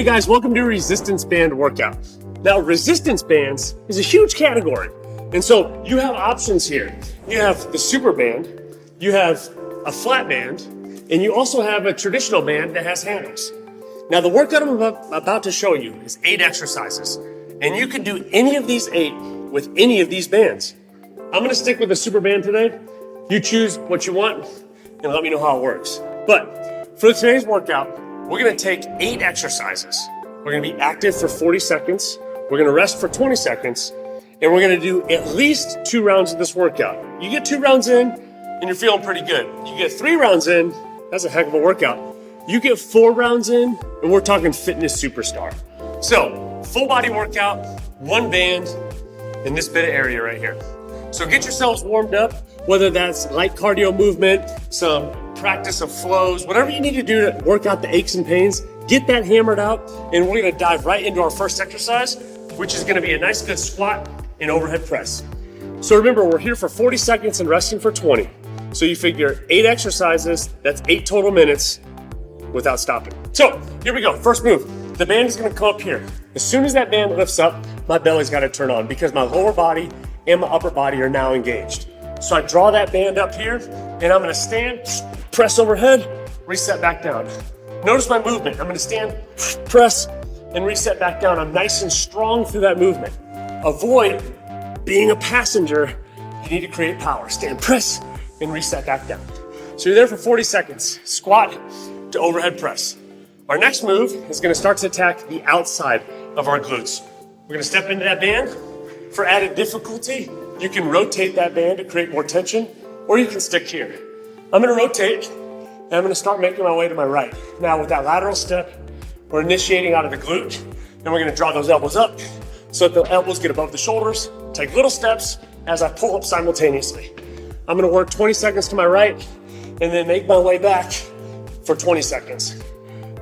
Hey guys, welcome to resistance band workout. Now, resistance bands is a huge category. And so you have options here. You have the super band, you have a flat band, and you also have a traditional band that has handles. Now, the workout I'm about to show you is 8 exercises, and you can do any of these 8 with any of these bands. I'm gonna stick with the super band today. You choose what you want and let me know how it works. But for today's workout, we're gonna take 8 exercises. We're gonna be active for 40 seconds. We're gonna rest for 20 seconds. And we're gonna do at least 2 rounds of this workout. You get 2 rounds in and you're feeling pretty good. You get 3 rounds in, that's a heck of a workout. You get 4 rounds in and we're talking fitness superstar. So full body workout, 1 band in this bit of area right here. So get yourselves warmed up, whether that's light cardio movement, some practice of flows, whatever you need to do to work out the aches and pains, get that hammered out, and we're gonna dive right into our first exercise, which is gonna be a nice good squat and overhead press. So remember, we're here for 40 seconds and resting for 20. So you figure 8 exercises, that's 8 total minutes without stopping. So here we go, first move. The band is gonna come up here. As soon as that band lifts up, my belly's gotta turn on because my lower body and my upper body are now engaged. So I draw that band up here and I'm gonna stand, press overhead, reset back down. Notice my movement. I'm gonna stand, press, and reset back down. I'm nice and strong through that movement. Avoid being a passenger. You need to create power. Stand, press, and reset back down. So you're there for 40 seconds. Squat to overhead press. Our next move is gonna start to attack the outside of our glutes. We're gonna step into that band. For added difficulty, you can rotate that band to create more tension, or you can stick here. I'm gonna rotate, and I'm gonna start making my way to my right. Now with that lateral step, we're initiating out of the glute, and we're gonna draw those elbows up so that the elbows get above the shoulders. Take little steps as I pull up simultaneously. I'm gonna work 20 seconds to my right, and then make my way back for 20 seconds.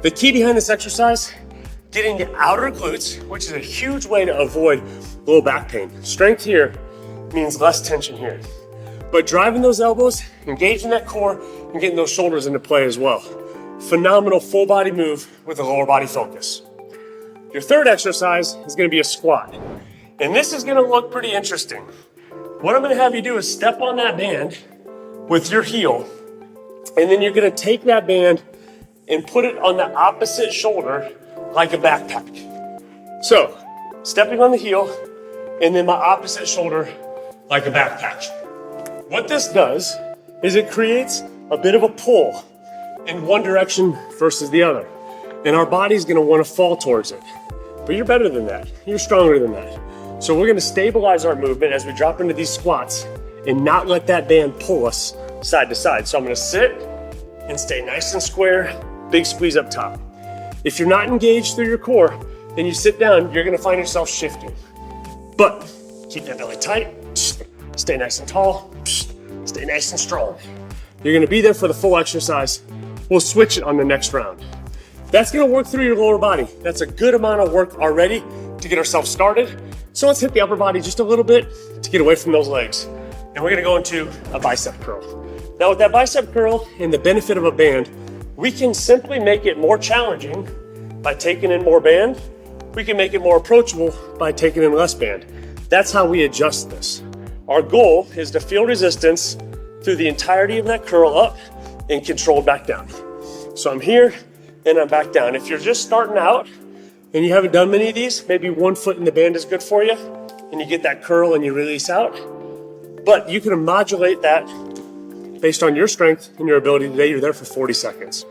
The key behind this exercise, getting the outer glutes, which is a huge way to avoid low back pain. Strength here means less tension here. But driving those elbows, engaging that core, and getting those shoulders into play as well. Phenomenal full body move with a lower body focus. Your third exercise is gonna be a squat. And this is gonna look pretty interesting. What I'm gonna have you do is step on that band with your heel, and then you're gonna take that band and put it on the opposite shoulder like a backpack. So, stepping on the heel, and then my opposite shoulder like a backpack. What this does is it creates a bit of a pull in one direction versus the other. And our body's gonna wanna fall towards it. But you're better than that. You're stronger than that. So we're gonna stabilize our movement as we drop into these squats and not let that band pull us side to side. So I'm gonna sit and stay nice and square, big squeeze up top. If you're not engaged through your core and you sit down, you're gonna find yourself shifting. But keep that belly tight, stay nice and tall, stay nice and strong. You're gonna be there for the full exercise. We'll switch it on the next round. That's gonna work through your lower body. That's a good amount of work already to get ourselves started. So let's hit the upper body just a little bit to get away from those legs. And we're gonna go into a bicep curl. Now with that bicep curl and the benefit of a band, we can simply make it more challenging by taking in more band. We can make it more approachable by taking in less band. That's how we adjust this. Our goal is to feel resistance through the entirety of that curl up and controlled back down. So I'm here and I'm back down. If you're just starting out and you haven't done many of these, maybe 1 foot in the band is good for you and you get that curl and you release out. But you can modulate that based on your strength and your ability today. You're there for 40 seconds.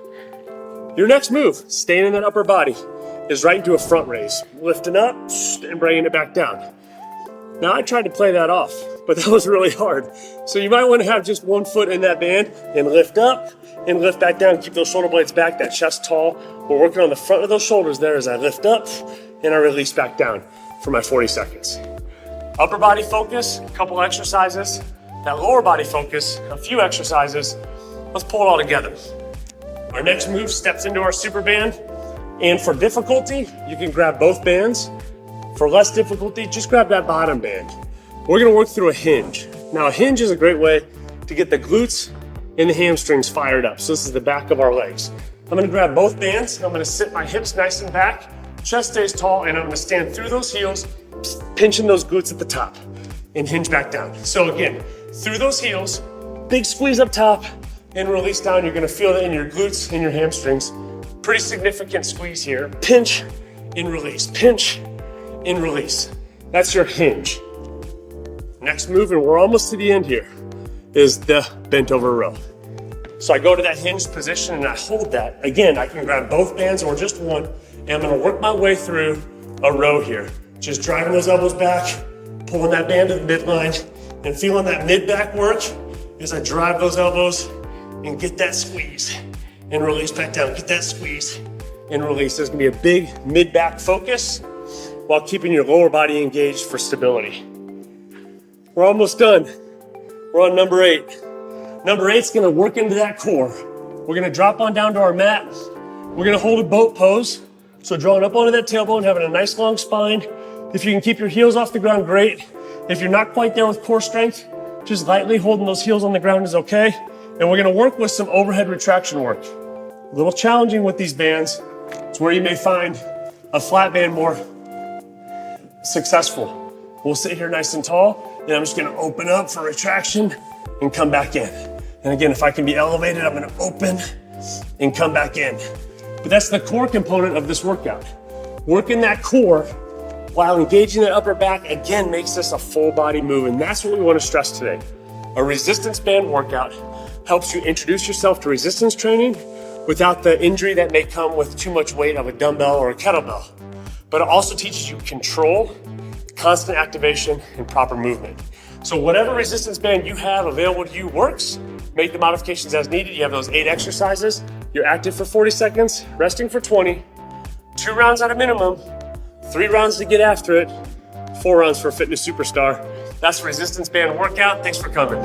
Your next move, staying in that upper body, is right into a front raise. Lifting up and bringing it back down. Now I tried to play that off, but that was really hard. So you might want to have just 1 foot in that band and lift up and lift back down. Keep those shoulder blades back, that chest tall. We're working on the front of those shoulders there as I lift up and I release back down for my 40 seconds. Upper body focus, a couple exercises. That lower body focus, a few exercises. Let's pull it all together. Our next move steps into our super band. And for difficulty, you can grab both bands. For less difficulty, just grab that bottom band. We're gonna work through a hinge. Now a hinge is a great way to get the glutes and the hamstrings fired up. So this is the back of our legs. I'm gonna grab both bands. I'm gonna sit my hips nice and back chest stays tall, and I'm gonna stand through those heels, pinching those glutes at the top, and hinge back down. So again, through those heels, big squeeze up top, and release down. You're gonna feel that in your glutes and your hamstrings. Pretty significant squeeze here. Pinch and release, pinch and release. That's your hinge. Next move, and we're almost to the end here, is the bent over row. So I go to that hinged position and I hold that. Again, I can grab both bands or just one, and I'm gonna work my way through a row here. Just driving those elbows back, pulling that band to the midline, and feeling that mid-back work as I drive those elbows and get that squeeze and release back down. Get that squeeze and release. There's gonna be a big mid-back focus while keeping your lower body engaged for stability. We're almost done. We're on number 8. Number 8's gonna work into that core. We're gonna drop on down to our mat. We're gonna hold a boat pose. So drawing up onto that tailbone, having a nice long spine. If you can keep your heels off the ground, great. If you're not quite there with core strength, just lightly holding those heels on the ground is okay. And we're gonna work with some overhead retraction work. A little challenging with these bands. It's where you may find a flat band more successful. We'll sit here nice and tall, and I'm just gonna open up for retraction and come back in. And again, if I can be elevated, I'm gonna open and come back in. But that's the core component of this workout. Working that core while engaging the upper back, again, makes this a full body move, and that's what we wanna stress today. A resistance band workout helps you introduce yourself to resistance training without the injury that may come with too much weight of a dumbbell or a kettlebell. But it also teaches you control, constant activation, and proper movement. So whatever resistance band you have available to you works. Make the modifications as needed. You have those 8 exercises. You're active for 40 seconds, resting for 20, 2 rounds at a minimum, 3 rounds to get after it, 4 rounds for a fitness superstar. That's a resistance band workout. Thanks for coming.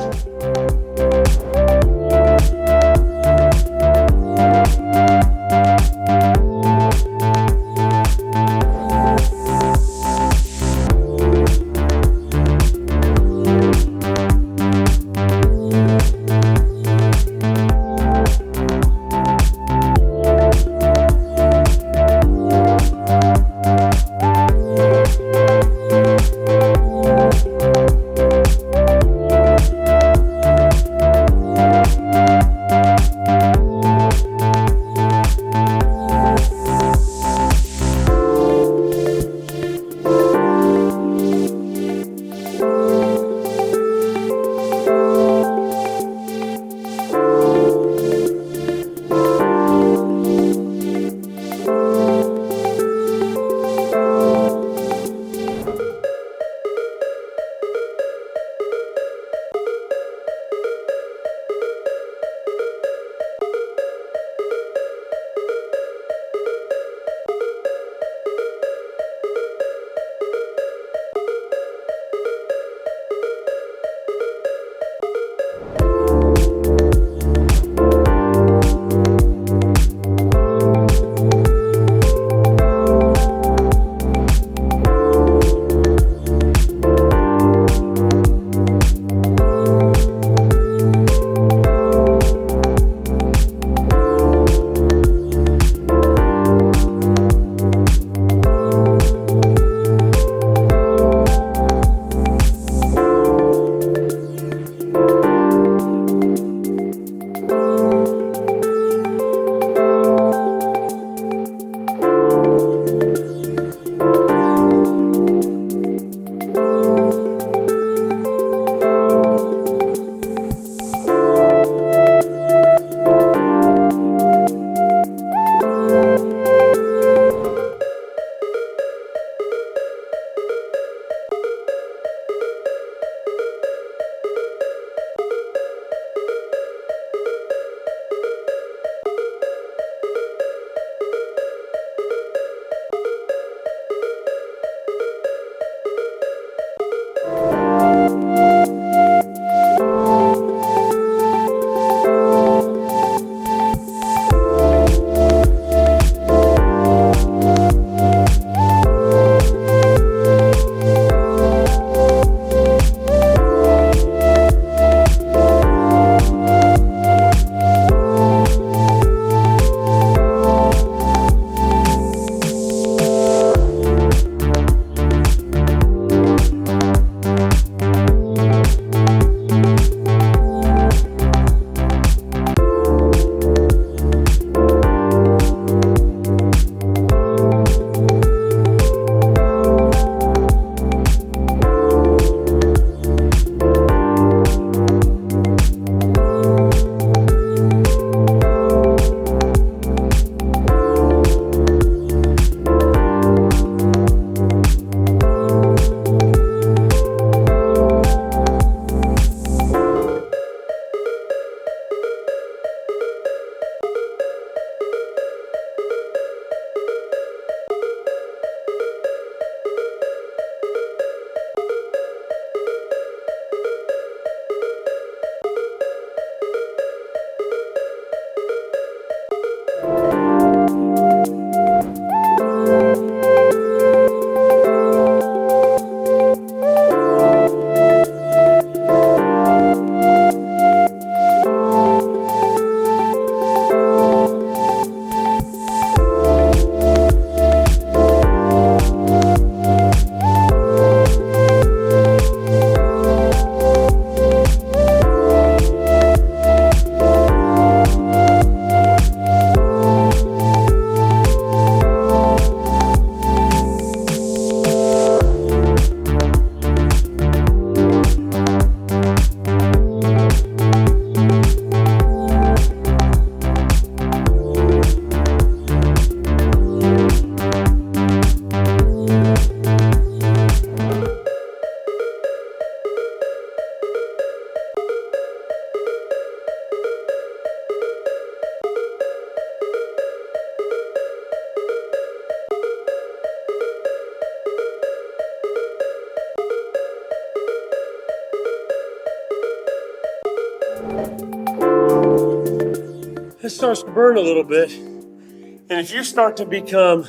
it starts to burn a little bit. And if you start to become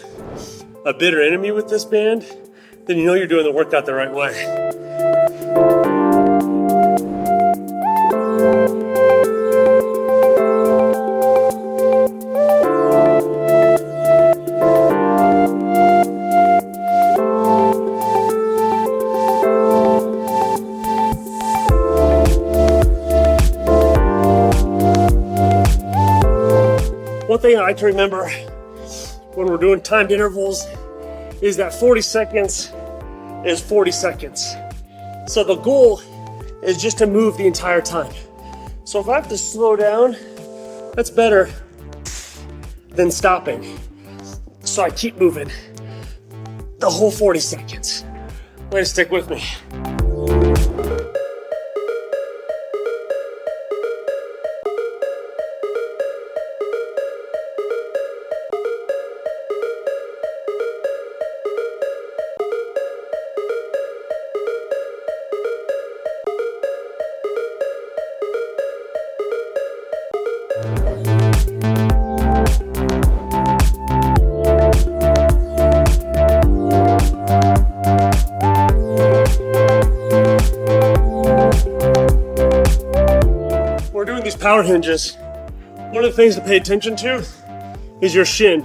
a bitter enemy with this band, then you know you're doing the workout the right way. One thing I like to remember when we're doing timed intervals is that 40 seconds is 40 seconds. So the goal is just to move the entire time. So if I have to slow down, that's better than stopping. So I keep moving the whole 40 seconds. Way to stick with me. These power hinges, one of the things to pay attention to is your shin.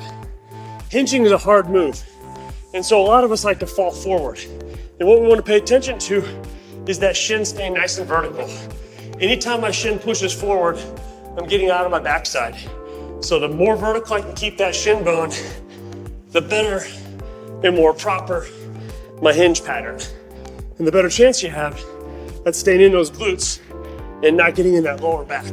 Hinging is a hard move, and so a lot of us like to fall forward. And what we want to pay attention to is that shin staying nice and vertical. Anytime my shin pushes forward, I'm getting out of my backside. So the more vertical I can keep that shin bone, the better and more proper my hinge pattern. And the better chance you have at staying in those glutes and not getting in that lower back.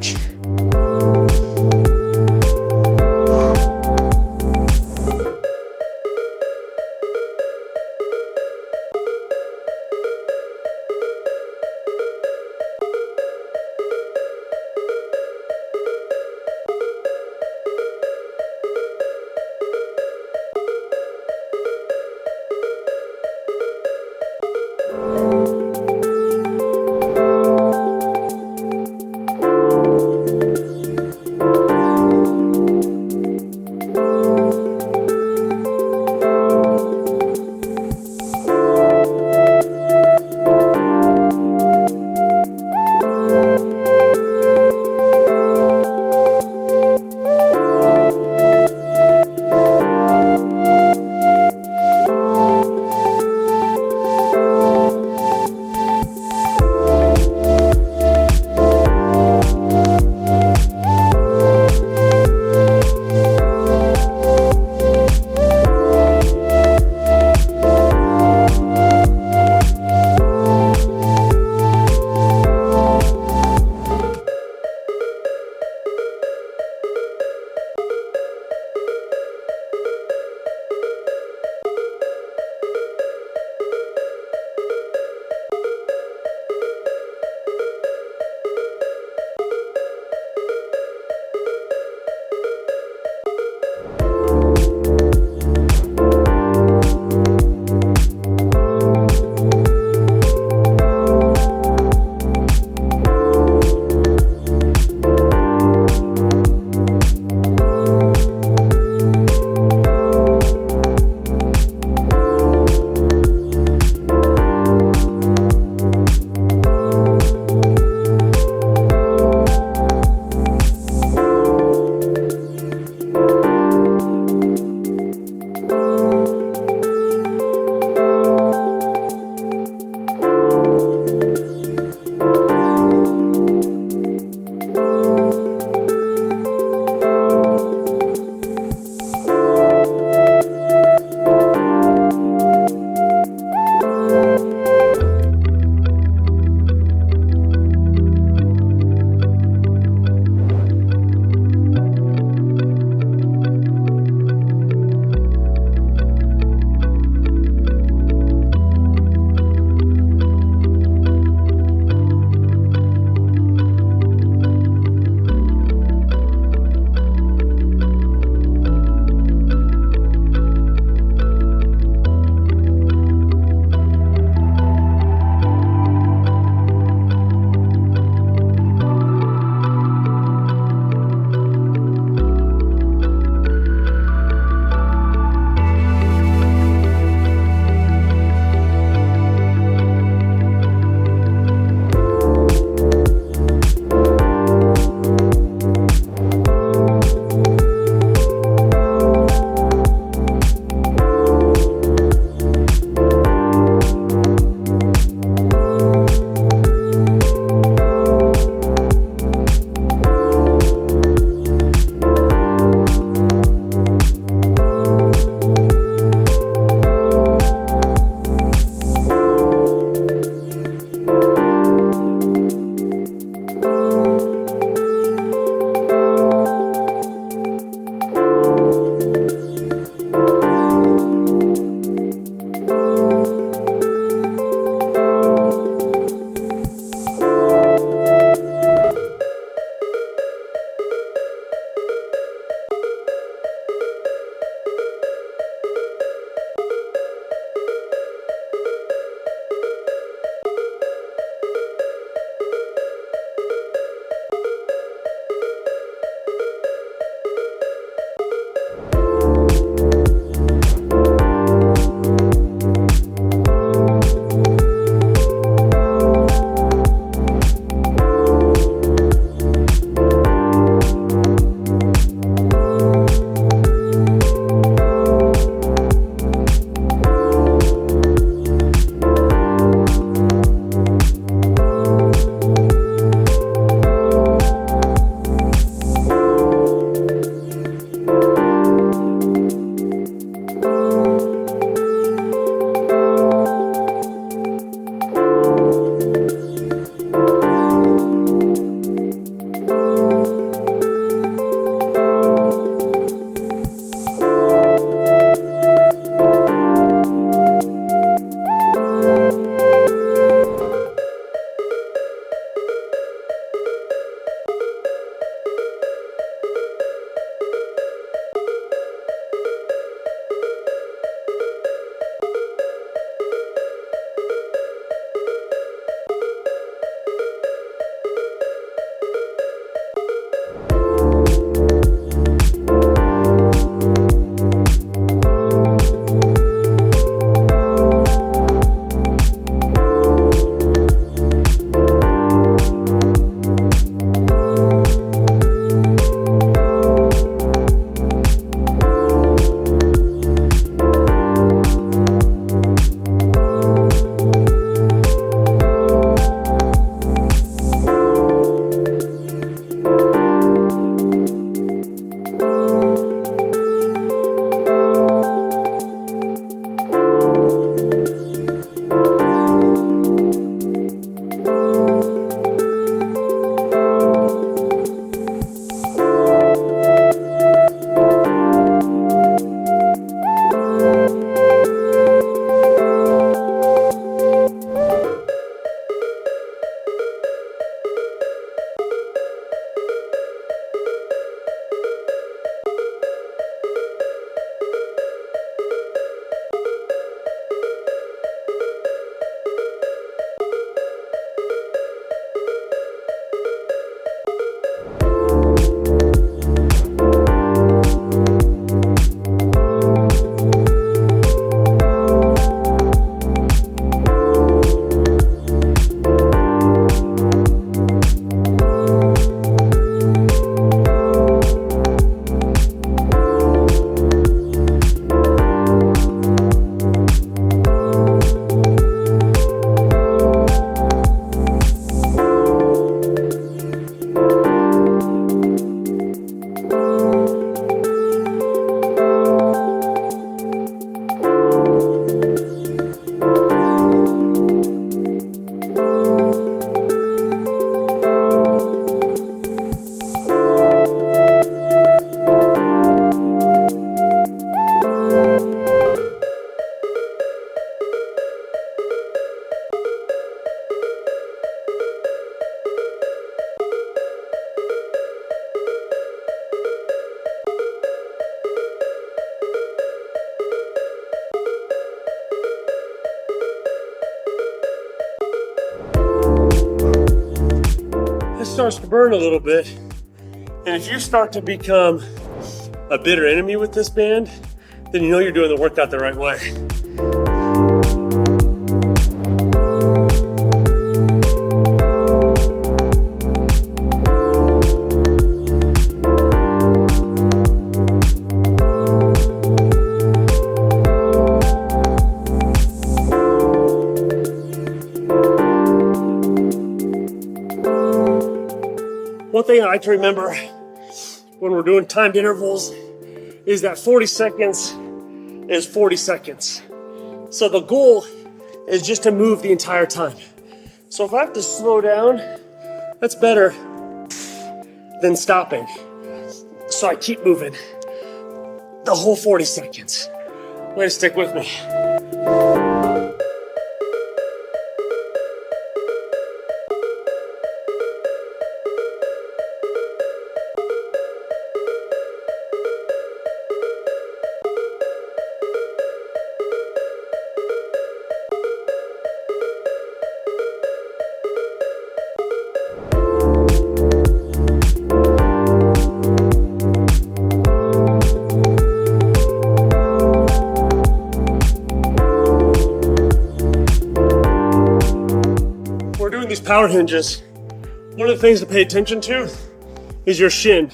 starts to burn a little bit, and if you start to become a bitter enemy with this band, then you know you're doing the workout the right way. One thing I like to remember when we're doing timed intervals is that 40 seconds is 40 seconds. So the goal is just to move the entire time. So if I have to slow down, that's better than stopping. So I keep moving the whole 40 seconds. Way to stick with me. These power hinges, one of the things to pay attention to is your shin.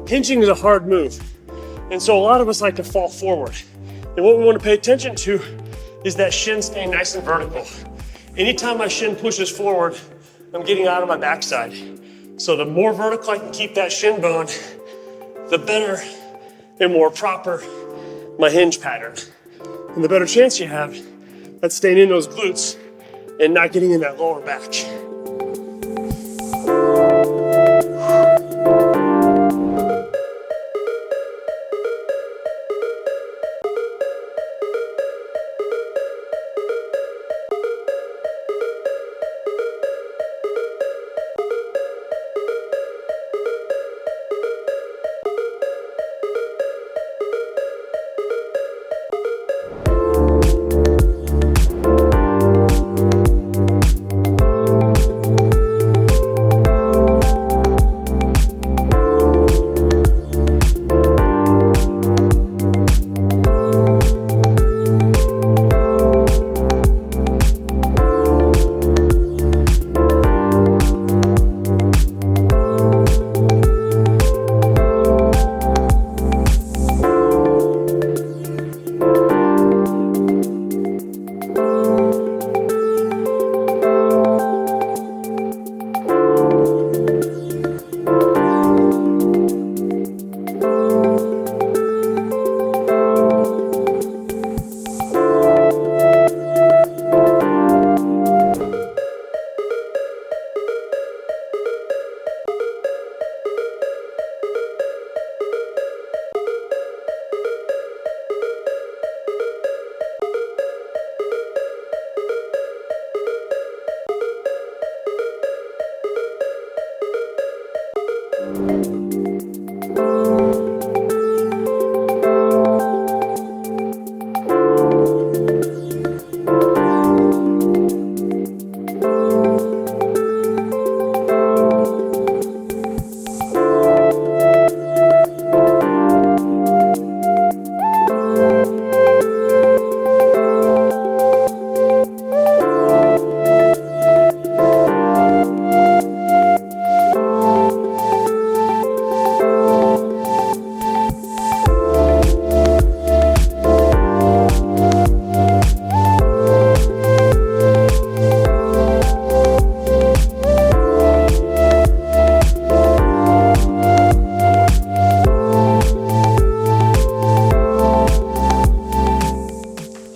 Hinging is a hard move, and so a lot of us like to fall forward. And what we want to pay attention to is that shin staying nice and vertical. Anytime my shin pushes forward, I'm getting out of my backside. So the more vertical I can keep that shin bone, the better and more proper my hinge pattern. And the better chance you have at staying in those glutes and not getting in that lower back.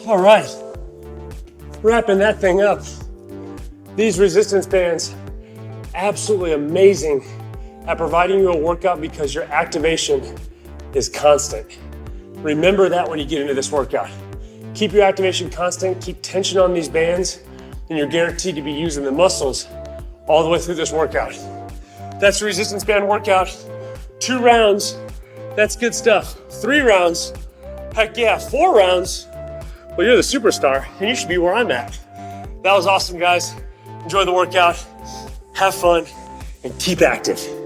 All right, wrapping that thing up. These resistance bands, absolutely amazing at providing you a workout because your activation is constant. Remember that when you get into this workout. Keep your activation constant, keep tension on these bands, and you're guaranteed to be using the muscles all the way through this workout. That's the resistance band workout. 2 rounds, that's good stuff. 3 rounds, heck yeah, 4 rounds. Well, you're the superstar, and you should be where I'm at. That was awesome, guys. Enjoy the workout, have fun, and keep active.